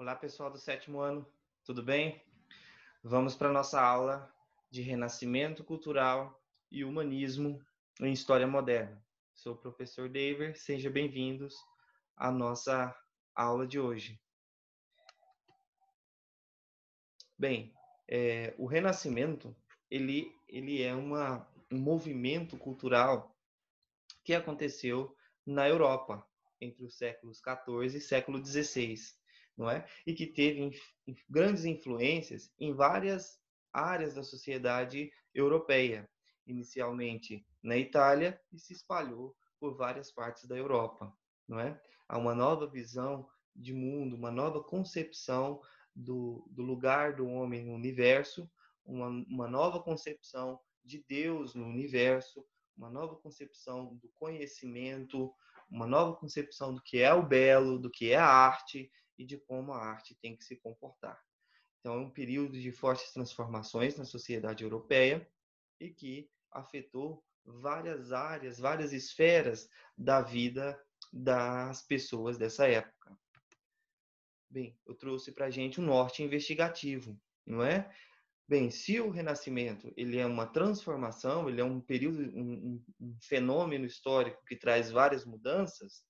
Olá, pessoal do sétimo ano, tudo bem? Vamos para a nossa aula de Renascimento Cultural e Humanismo em História Moderna. Sou o professor David, sejam bem-vindos à nossa aula de hoje. Bem, o Renascimento ele é um movimento cultural que aconteceu na Europa entre os séculos XIV e século XVI, não é? E que teve grandes influências em várias áreas da sociedade europeia, inicialmente na Itália e se espalhou por várias partes da Europa, não é? Há uma nova visão de mundo, uma nova concepção do lugar do homem no universo, uma nova concepção de Deus no universo, uma nova concepção do conhecimento, uma nova concepção do que é o belo, do que é a arte e de como a arte tem que se comportar. Então, é um período de fortes transformações na sociedade europeia e que afetou várias áreas, várias esferas da vida das pessoas dessa época. Bem, eu trouxe para a gente um norte investigativo, não é? Bem, se o Renascimento ele é uma transformação, ele é um período, um fenômeno histórico que traz várias mudanças,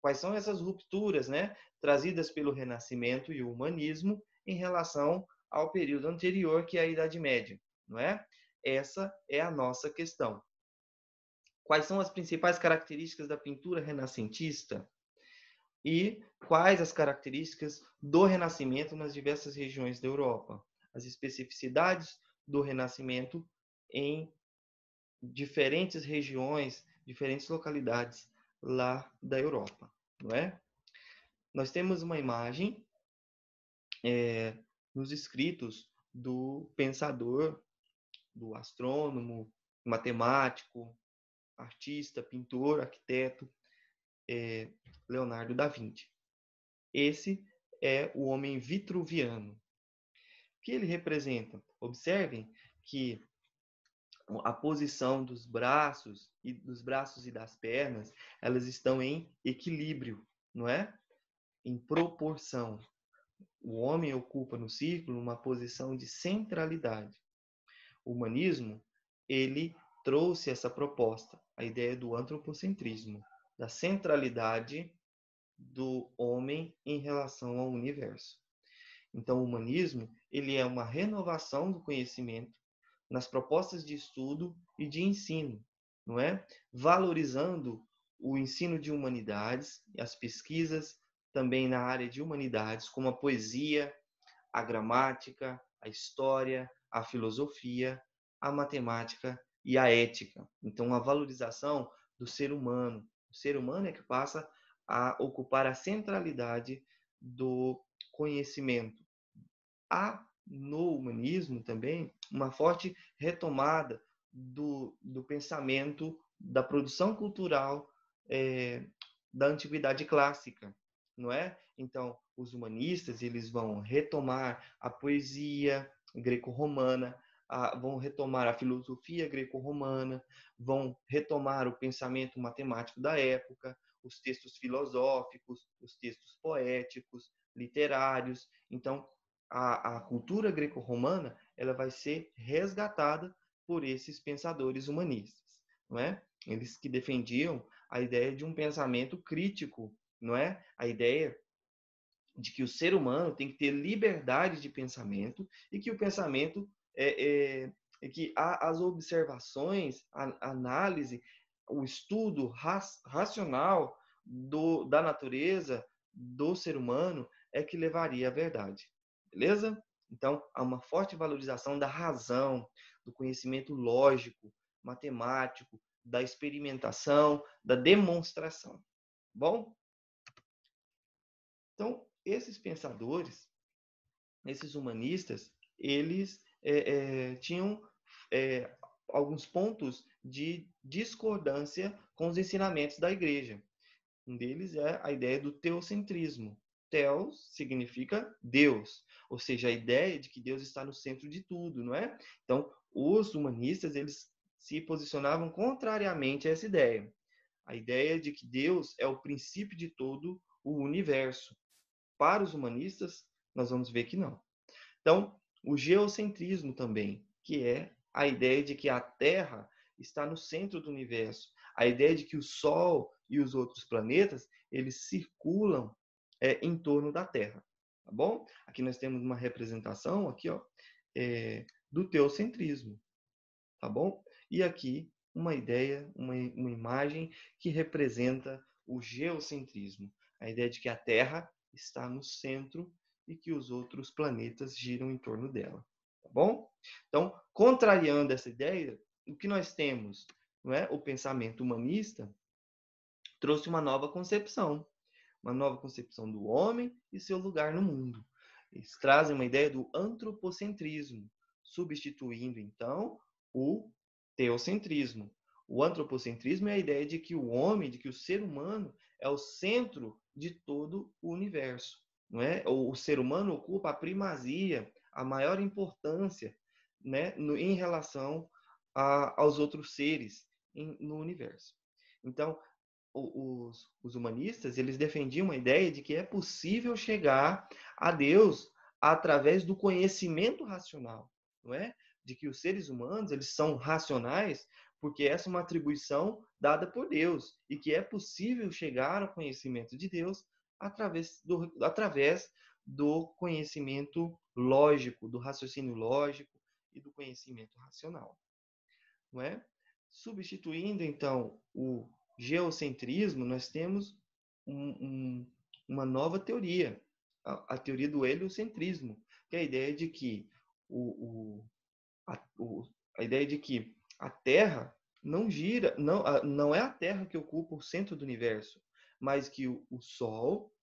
quais são essas rupturas, né, trazidas pelo Renascimento e o humanismo em relação ao período anterior, que é a Idade Média, não é? Essa é a nossa questão. Quais são as principais características da pintura renascentista? E quais as características do Renascimento nas diversas regiões da Europa? As especificidades do Renascimento em diferentes regiões, diferentes localidades lá da Europa, não é? Nós temos uma imagem nos escritos do pensador, do astrônomo, matemático, artista, pintor, arquiteto, Leonardo da Vinci. Esse é o homem vitruviano. O que ele representa? Observem que a posição dos braços e das pernas, elas estão em equilíbrio, não é? Em proporção. O homem ocupa no círculo uma posição de centralidade. O humanismo, ele trouxe essa proposta, a ideia do antropocentrismo, da centralidade do homem em relação ao universo. Então, o humanismo, ele é uma renovação do conhecimento nas propostas de estudo e de ensino, não é? Valorizando o ensino de humanidades, as pesquisas também na área de humanidades, como a poesia, a gramática, a história, a filosofia, a matemática e a ética. Então, a valorização do ser humano. O ser humano é que passa a ocupar a centralidade do conhecimento. Há no humanismo também uma forte retomada do pensamento da produção cultural da antiguidade clássica, não é? Então, os humanistas eles vão retomar a poesia greco-romana, vão retomar a filosofia greco-romana, vão retomar o pensamento matemático da época, os textos filosóficos, os textos poéticos, literários. Então, a cultura greco-romana ela vai ser resgatada por esses pensadores humanistas, não é? Eles que defendiam a ideia de um pensamento crítico, não é? A ideia de que o ser humano tem que ter liberdade de pensamento e que o pensamento que as observações, a análise, o estudo racional da natureza do ser humano é que levaria à verdade. Beleza? Então, há uma forte valorização da razão, do conhecimento lógico, matemático, da experimentação, da demonstração. Bom? Então, esses pensadores, esses humanistas, eles tinham alguns pontos de discordância com os ensinamentos da igreja. Um deles é a ideia do teocentrismo. Theos significa Deus, ou seja, a ideia de que Deus está no centro de tudo, não é? Então, os humanistas, eles se posicionavam contrariamente a essa ideia. A ideia de que Deus é o princípio de todo o universo. Para os humanistas, nós vamos ver que não. Então, o geocentrismo também, que é a ideia de que a Terra está no centro do universo, a ideia de que o Sol e os outros planetas, eles circulam em torno da Terra, tá bom? Aqui nós temos uma representação aqui, ó, do teocentrismo, tá bom? E aqui uma ideia, uma imagem que representa o geocentrismo, a ideia de que a Terra está no centro e que os outros planetas giram em torno dela, tá bom? Então, contrariando essa ideia, o que nós temos, não é? O pensamento humanista trouxe uma nova concepção do homem e seu lugar no mundo. Eles trazem uma ideia do antropocentrismo, substituindo então o teocentrismo. O antropocentrismo é a ideia de que o homem, de que o ser humano é o centro de todo o universo, não é? O ser humano ocupa a primazia, a maior importância, né, em relação aos outros seres no universo. Então, os humanistas, eles defendiam a ideia de que é possível chegar a Deus através do conhecimento racional, não é? De que os seres humanos, eles são racionais porque essa é uma atribuição dada por Deus e que é possível chegar ao conhecimento de Deus através do conhecimento lógico, do raciocínio lógico e do conhecimento racional, não é? Substituindo então o geocentrismo, nós temos uma nova teoria, a teoria do heliocentrismo, que é a ideia de que a ideia de que a Terra não gira, não é a Terra que ocupa o centro do universo, mas que o Sol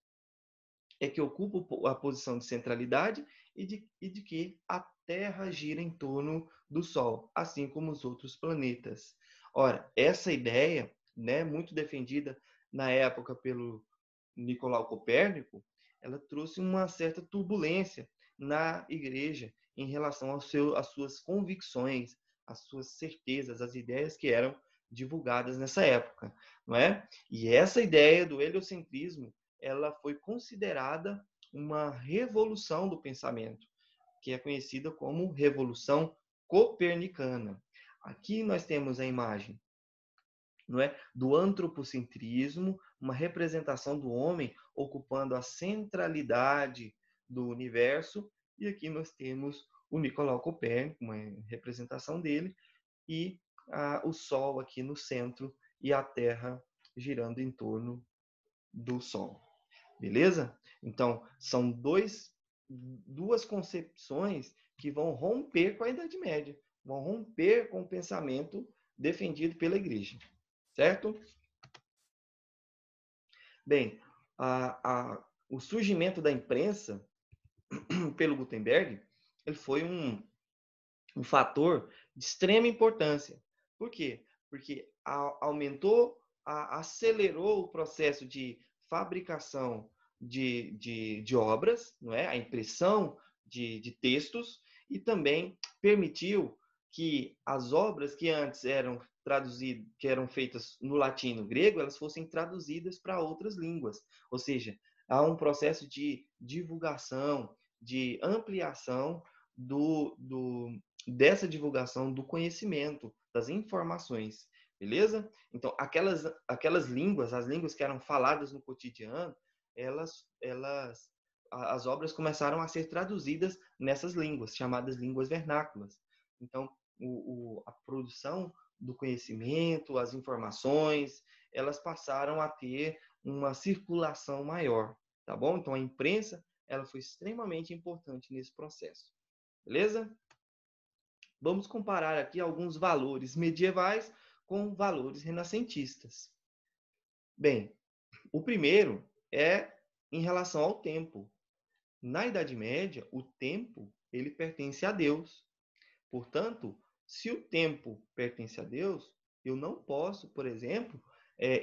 é que ocupa a posição de centralidade e de que a Terra gira em torno do Sol, assim como os outros planetas. Ora, essa ideia, né, muito defendida na época pelo Nicolau Copérnico, ela trouxe uma certa turbulência na igreja em relação às suas convicções, às suas certezas, às ideias que eram divulgadas nessa época, não é? E essa ideia do heliocentrismo, ela foi considerada uma revolução do pensamento, que é conhecida como Revolução Copernicana. Aqui nós temos a imagem, não é, do antropocentrismo, uma representação do homem ocupando a centralidade do universo, e aqui nós temos o Nicolau Copérnico, uma representação dele, e o Sol aqui no centro e a Terra girando em torno do Sol. Beleza? Então, são duas concepções que vão romper com a Idade Média, vão romper com o pensamento defendido pela Igreja. Certo? Bem, o surgimento da imprensa pelo Gutenberg, ele foi um fator de extrema importância. Por quê? Porque acelerou o processo de fabricação de obras, não é? A impressão de textos, e também permitiu que as obras que antes eram traduzidas, que eram feitas no latim e no grego, elas fossem traduzidas para outras línguas. Ou seja, há um processo de divulgação, de ampliação dessa divulgação do conhecimento, das informações, beleza? Então, aquelas línguas, as línguas que eram faladas no cotidiano, as obras começaram a ser traduzidas nessas línguas, chamadas línguas vernáculas. Então, a produção do conhecimento, as informações, elas passaram a ter uma circulação maior, tá bom? Então, a imprensa, ela foi extremamente importante nesse processo, beleza? Vamos comparar aqui alguns valores medievais com valores renascentistas. Bem, o primeiro é em relação ao tempo. Na Idade Média, o tempo ele pertence a Deus. Portanto, se o tempo pertence a Deus, eu não posso, por exemplo,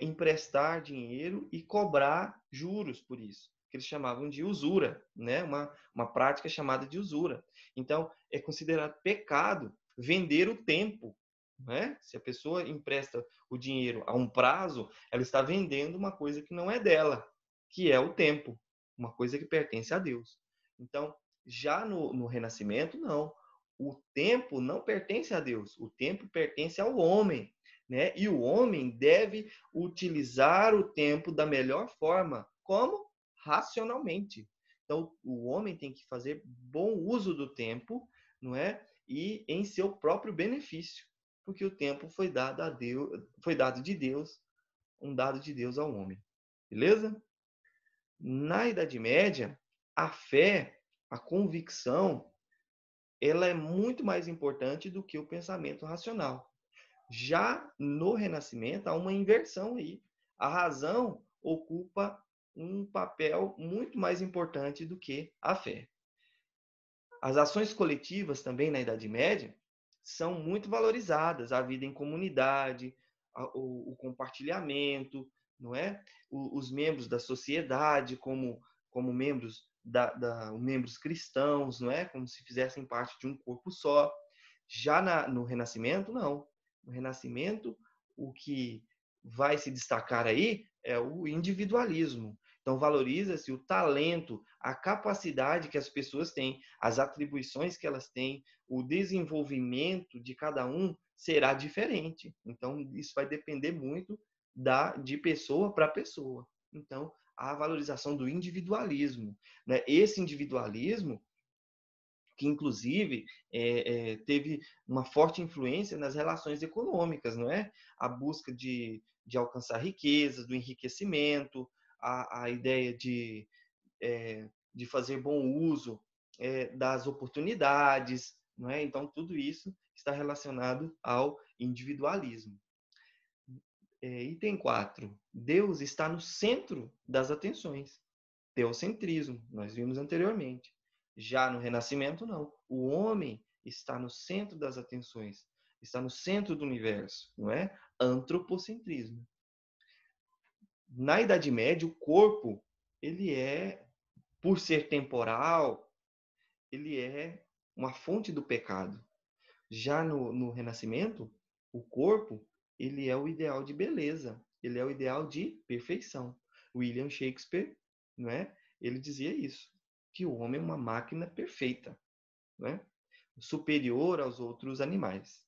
emprestar dinheiro e cobrar juros por isso, que eles chamavam de usura, né? Uma prática chamada de usura. Então, é considerado pecado vender o tempo, né? Se a pessoa empresta o dinheiro a um prazo, ela está vendendo uma coisa que não é dela, que é o tempo, uma coisa que pertence a Deus. Então, já no Renascimento, não. O tempo não pertence a Deus, o tempo pertence ao homem, né? E o homem deve utilizar o tempo da melhor forma, como? Racionalmente. Então, o homem tem que fazer bom uso do tempo, não é? E em seu próprio benefício, porque o tempo foi dado a Deus, foi dado de Deus, um dado de Deus ao homem. Beleza? Na Idade Média, a fé, a convicção, ela é muito mais importante do que o pensamento racional. Já no Renascimento, há uma inversão aí. A razão ocupa um papel muito mais importante do que a fé. As ações coletivas também na Idade Média são muito valorizadas, a vida em comunidade, o compartilhamento, não é? Os membros da sociedade como membros membros cristãos, não é? Como se fizessem parte de um corpo só. Já no Renascimento, não. No Renascimento, o que vai se destacar aí é o individualismo. Então, valoriza-se o talento, a capacidade que as pessoas têm, as atribuições que elas têm, o desenvolvimento de cada um será diferente. Então, isso vai depender muito de pessoa para pessoa. Então, a valorização do individualismo. Né? Esse individualismo, que inclusive teve uma forte influência nas relações econômicas, não é? A busca de alcançar riquezas, do enriquecimento, a ideia de fazer bom uso das oportunidades, não é? Então, tudo isso está relacionado ao individualismo. Item 4. Deus está no centro das atenções. Teocentrismo, nós vimos anteriormente. Já no Renascimento, não. O homem está no centro das atenções, está no centro do universo, não é? Antropocentrismo. Na Idade Média, o corpo, ele por ser temporal, ele é uma fonte do pecado. Já no Renascimento, o corpo, ele é o ideal de beleza, ele é o ideal de perfeição. William Shakespeare, não é? Ele dizia isso, que o homem é uma máquina perfeita, não é? Superior aos outros animais.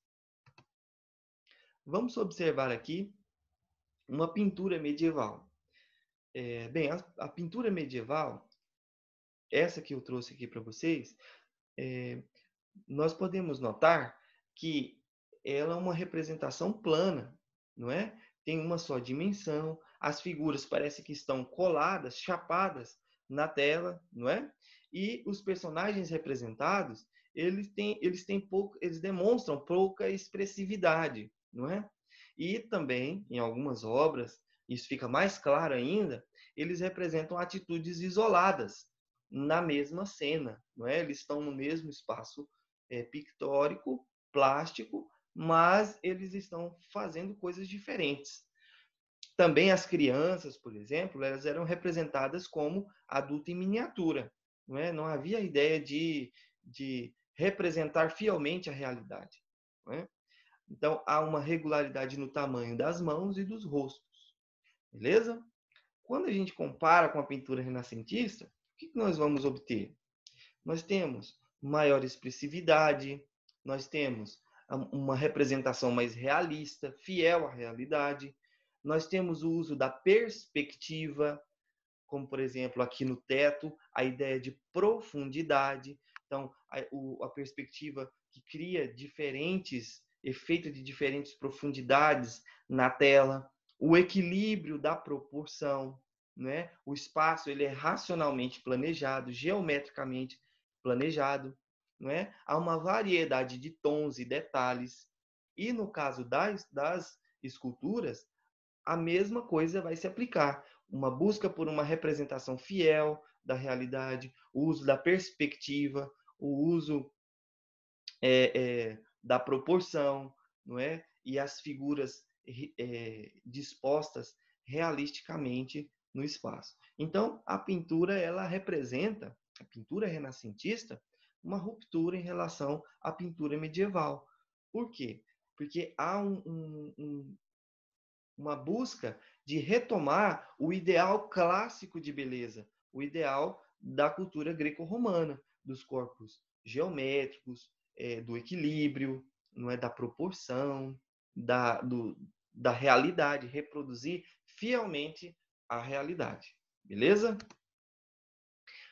Vamos observar aqui uma pintura medieval. Bem, a pintura medieval, essa que eu trouxe aqui para vocês, nós podemos notar que ela é uma representação plana, não é? Tem uma só dimensão, as figuras parecem que estão coladas, chapadas na tela, não é? E os personagens representados, eles demonstram pouca expressividade, não é? E também, em algumas obras, isso fica mais claro ainda, eles representam atitudes isoladas na mesma cena, não é? Eles estão no mesmo espaço pictórico, plástico, mas eles estão fazendo coisas diferentes. Também as crianças, por exemplo, elas eram representadas como adulto em miniatura. Não é? Não havia ideia de representar fielmente a realidade. Não é? Então, há uma regularidade no tamanho das mãos e dos rostos. Beleza? Quando a gente compara com a pintura renascentista, o que nós vamos obter? Nós temos maior expressividade, nós temos uma representação mais realista, fiel à realidade, nós temos o uso da perspectiva, como por exemplo aqui no teto, a ideia de profundidade. Então, a perspectiva que cria efeitos de diferentes profundidades na tela, o equilíbrio da proporção, né? O espaço ele é racionalmente planejado, geometricamente planejado, não é? Há uma variedade de tons e detalhes. E no caso das esculturas, a mesma coisa vai se aplicar. Uma busca por uma representação fiel da realidade, o uso da perspectiva, o uso da proporção, não é? E as figuras dispostas realisticamente no espaço. Então, a pintura ela representa, a pintura renascentista, uma ruptura em relação à pintura medieval. Por quê? Porque há uma busca de retomar o ideal clássico de beleza, o ideal da cultura greco-romana, dos corpos geométricos, do equilíbrio, não é, da proporção, da realidade, reproduzir fielmente a realidade. Beleza?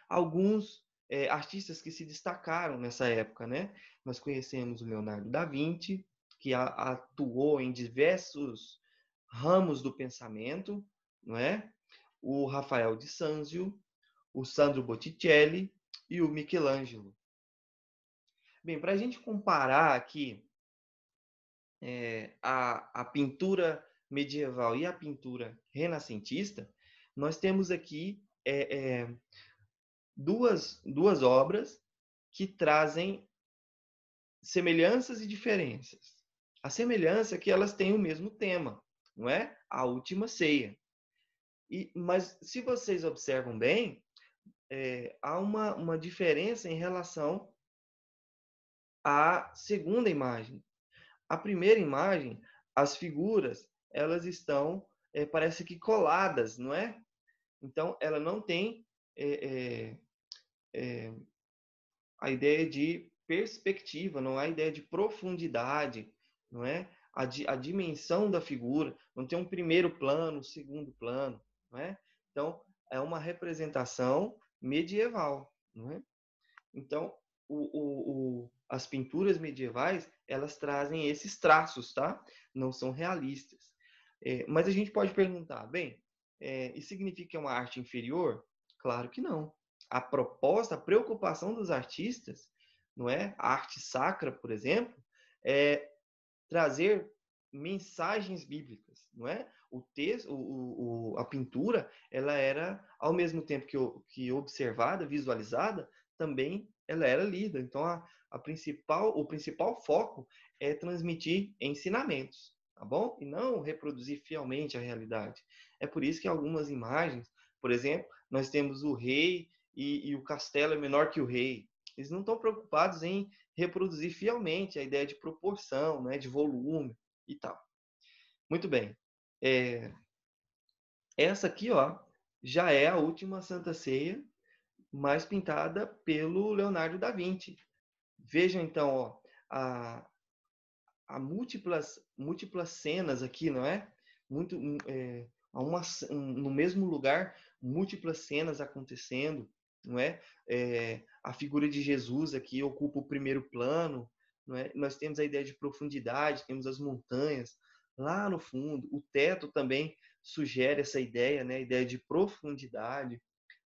Alguns artistas que se destacaram nessa época, né? Nós conhecemos o Leonardo da Vinci, que atuou em diversos ramos do pensamento, não é? O Rafael de Sanzio, o Sandro Botticelli e o Michelangelo. Bem, para a gente comparar aqui a pintura medieval e a pintura renascentista, nós temos aqui duas obras que trazem semelhanças e diferenças. A semelhança é que elas têm o mesmo tema, não é? A Última Ceia. Mas se vocês observam bem, há uma diferença em relação à segunda imagem. A primeira imagem, as figuras, elas estão, parece que coladas, não é? Então, ela não tem a ideia de perspectiva, não há ideia de profundidade, não é? A dimensão da figura, não tem um primeiro plano, um segundo plano, não é? Então, é uma representação medieval, não é? Então, as pinturas medievais, elas trazem esses traços, tá? Não são realistas. Mas a gente pode perguntar, bem, isso significa que é uma arte inferior? Claro que não. A proposta, a preocupação dos artistas, não é? A arte sacra, por exemplo, é trazer mensagens bíblicas, não é? O texto, a pintura, ela era ao mesmo tempo que observada, visualizada, também ela era lida. Então o principal foco é transmitir ensinamentos, tá bom? E não reproduzir fielmente a realidade. É por isso que algumas imagens, por exemplo, nós temos o rei e o castelo é menor que o rei. Eles não estão preocupados em reproduzir fielmente a ideia de proporção, né, de volume e tal. Muito bem. Essa aqui, ó, já é a última Santa Ceia, mais pintada pelo Leonardo da Vinci. Vejam então, ó, a múltiplas cenas aqui, não é? No mesmo lugar, múltiplas cenas acontecendo, não é? A figura de Jesus aqui ocupa o primeiro plano, não é? Nós temos a ideia de profundidade, temos as montanhas lá no fundo, o teto também sugere essa ideia, né? A ideia de profundidade.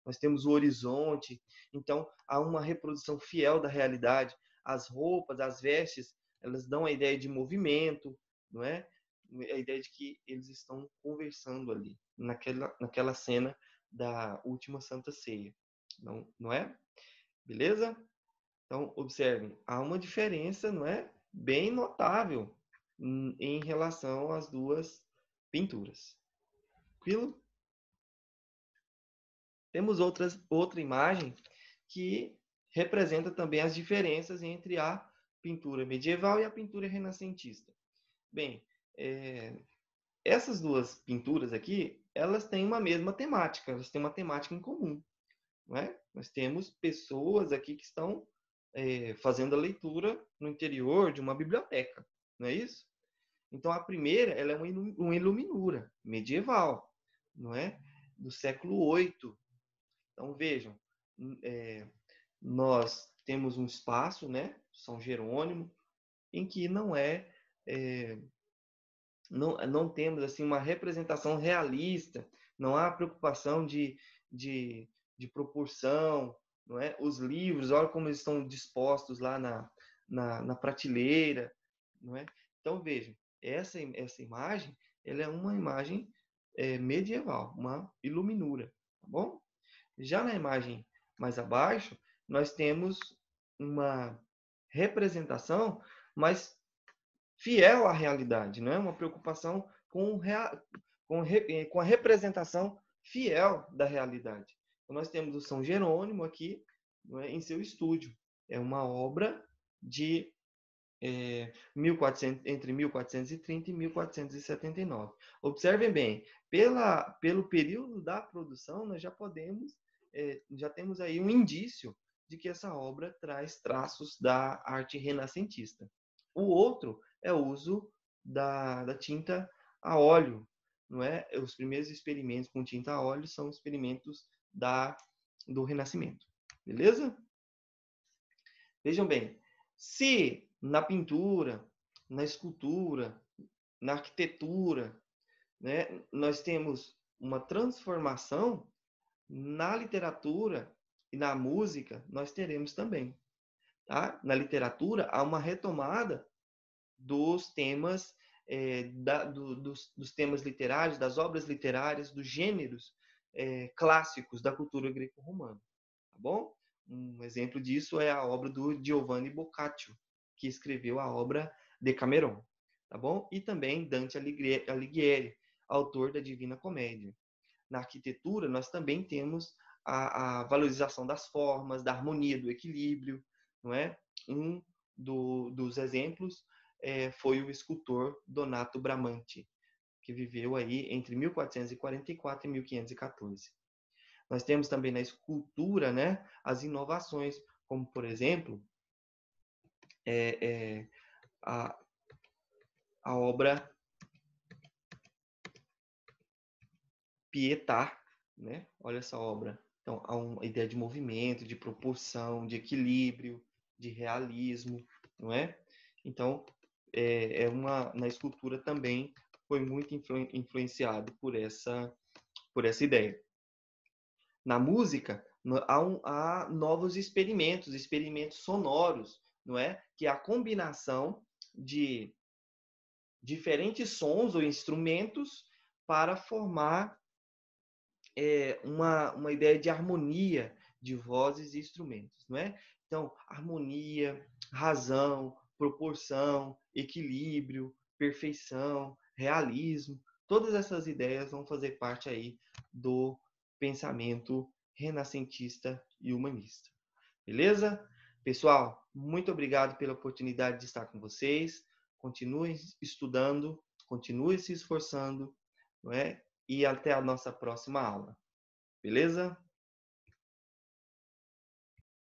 Nós temos o horizonte, então há uma reprodução fiel da realidade. As roupas, as vestes, elas dão a ideia de movimento, não é? A ideia de que eles estão conversando ali, naquela cena da última Santa Ceia. Não é? Beleza? Então, observem, há uma diferença, não é? Bem notável em relação às duas pinturas. Tranquilo? Temos outra imagem que representa também as diferenças entre a pintura medieval e a pintura renascentista. Bem, essas duas pinturas aqui, elas têm uma mesma temática, elas têm uma temática em comum. Não é? Nós temos pessoas aqui que estão fazendo a leitura no interior de uma biblioteca, não é isso? Então, a primeira, ela é uma iluminura medieval, não é? Do século VIII. Então, vejam, nós temos um espaço, né, São Jerônimo, em que não temos assim uma representação realista, não há preocupação de proporção, não é? Os livros, olha como eles estão dispostos lá na prateleira, não é? Então vejam, essa imagem, ela é uma imagem medieval, uma iluminura, tá bom? Já na imagem mais abaixo, nós temos uma representação mais fiel à realidade, não é? Uma preocupação com a representação fiel da realidade. Então, nós temos o São Jerônimo aqui, não é? Em seu estúdio. É uma obra de 1400, entre 1430 e 1479. Observem bem, pelo período da produção, nós já podemos já temos aí um indício de que essa obra traz traços da arte renascentista. O outro é o uso da tinta a óleo, não é? Os primeiros experimentos com tinta a óleo são experimentos do Renascimento, beleza? Vejam bem, se na pintura, na escultura, na arquitetura, né, nós temos uma transformação, na literatura e na música nós teremos também. Tá? Na literatura há uma retomada dos temas dos temas literários, das obras literárias, dos gêneros clássicos da cultura greco-romana. Tá bom? Um exemplo disso é a obra do Giovanni Boccaccio, que escreveu a obra Decameron. Tá bom? E também Dante Alighieri, autor da Divina Comédia. Na arquitetura, nós também temos a valorização das formas, da harmonia, do equilíbrio, não é? Um dos exemplos foi o escultor Donato Bramante, que viveu aí entre 1444 e 1514. Nós temos também na escultura, né, as inovações, como, por exemplo, a obra Pietà, né? Olha essa obra. Então, há uma ideia de movimento, de proporção, de equilíbrio, de realismo, não é? Então, na escultura também foi muito influenciado por essa ideia. Na música, há novos experimentos sonoros, não é? Que é a combinação de diferentes sons ou instrumentos para formar uma ideia de harmonia de vozes e instrumentos, não é? Então, harmonia, razão, proporção, equilíbrio, perfeição, realismo, todas essas ideias vão fazer parte aí do pensamento renascentista e humanista. Beleza? Pessoal, muito obrigado pela oportunidade de estar com vocês. Continuem estudando, continuem se esforçando, não é? E até a nossa próxima aula. Beleza?